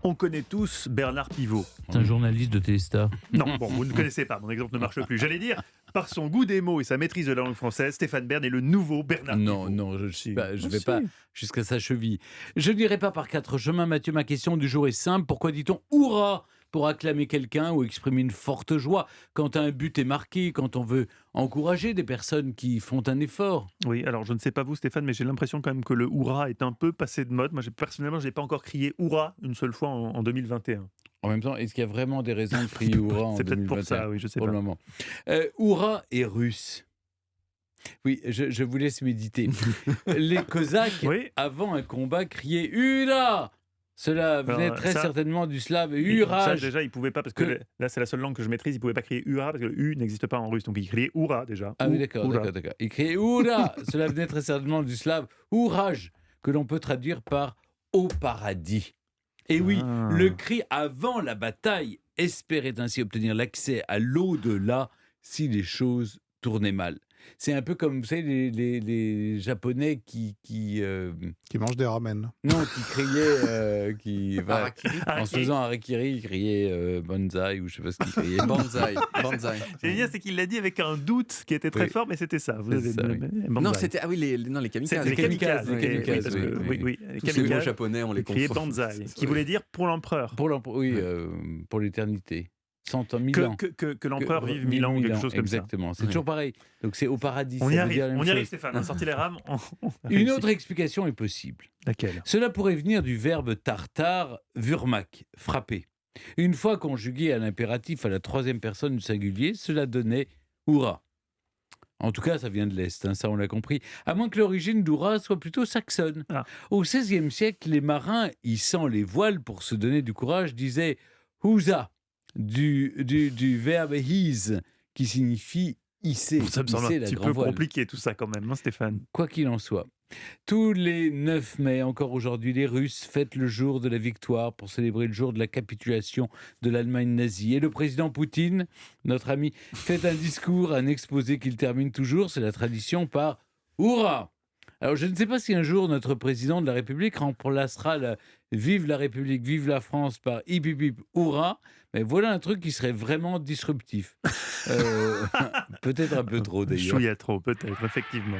On connaît tous Bernard Pivot. C'est un journaliste de Téléstar. Non, bon, vous ne connaissez pas, mon exemple ne marche plus. J'allais dire, par son goût des mots et sa maîtrise de la langue française, Stéphane Bern est le nouveau Bernard Non, Pivot. non, je ne vais si. pas jusqu'à sa cheville. Je n'irai pas par quatre chemins, Mathieu. Ma question du jour est simple. Pourquoi dit-on « Hurrah » pour acclamer quelqu'un ou exprimer une forte joie quand un but est marqué, quand on veut encourager des personnes qui font un effort? Oui, alors je ne sais pas vous Stéphane, mais j'ai l'impression quand même que le hurrah est un peu passé de mode. Moi, personnellement, je n'ai pas encore crié hurrah une seule fois en 2021. En même temps, est-ce qu'il y a vraiment des raisons de crier « Hurrah » en C'est peut-être pour 2021? ça, oui, je sais Pour pas. le moment. Hurrah est russe. Oui, je vous laisse méditer. Les Cosaques, Oui. avant un combat, criaient « Hurrah ». Cela venait Alors, très ça- certainement du slave « Ça, Hurrah ». déjà, il pouvait pas, parce que là, c'est la seule langue que je maîtrise, il pouvait pas crier hurrah, parce que le U n'existe pas en russe, donc il criait hurrah déjà. Ah oui, d'accord. Hurrah. Il criait Hurrah. Cela venait très certainement du slave Ourage, que l'on peut traduire par au paradis. Et oui, Ah. le cri avant la bataille espérait ainsi obtenir l'accès à l'au-delà si les choses tournaient mal. C'est un peu comme, vous savez, les Japonais qui Qui mange des ramen. non, qui criaient, Harakiri. en se faisant harakiri, ils criaient bonsaï ou je sais pas ce qu'ils criaient. Banzai. Banzai. C'est bien, c'est qu'il l'a dit avec un doute qui était très Oui. fort, mais c'était ça. Vous C'est avez ça, oui. Banzai. Non, c'était les kamikazes. C'était les kamikazes. les kamikazes, parce que- oui. oui, les Tous ces mots kamikazes japonais, on les criaient confond. Banzai, qui voulait dire pour l'empereur. Pour l'éternité. 100 ans, 1000 ans. Que l'empereur vive 1000 1000 ans ou quelque chose comme ça. Exactement, c'est Ouais. toujours pareil. Donc c'est au paradis. On ça y veut arrive, dire la même on y arrive chose. Stéphane, on a sorti les rames. on a Une réussi. autre explication est possible. Laquelle? Cela pourrait venir du verbe tartare, vurmak, frapper. Une fois conjugué à l'impératif à la troisième personne du singulier, cela donnait hurrah. En tout cas, ça vient de l'Est, hein, ça on l'a compris. À moins que l'origine d'hurrah soit plutôt saxonne. Ah. Au XVIe siècle, les marins, hissant les voiles pour se donner du courage, disaient houza, du verbe hise, qui signifie hisser. Ça me semble hisser un la petit grand peu voile. compliqué tout ça quand même, hein, Stéphane. Quoi qu'il en soit, tous les 9 mai, encore aujourd'hui, les Russes fêtent le jour de la victoire pour célébrer le jour de la capitulation de l'Allemagne nazie. Et le président Poutine, notre ami, fait un discours, un exposé qu'il termine toujours, c'est la tradition, par « Hurrah !» Alors je ne sais pas si un jour notre président de la République remplacera la « Vive la République, vive la France » par « Hip hip hip, hurrah !» Mais voilà un truc qui serait vraiment disruptif. Peut-être un peu trop d'ailleurs. Chouïa trop, peut-être, effectivement.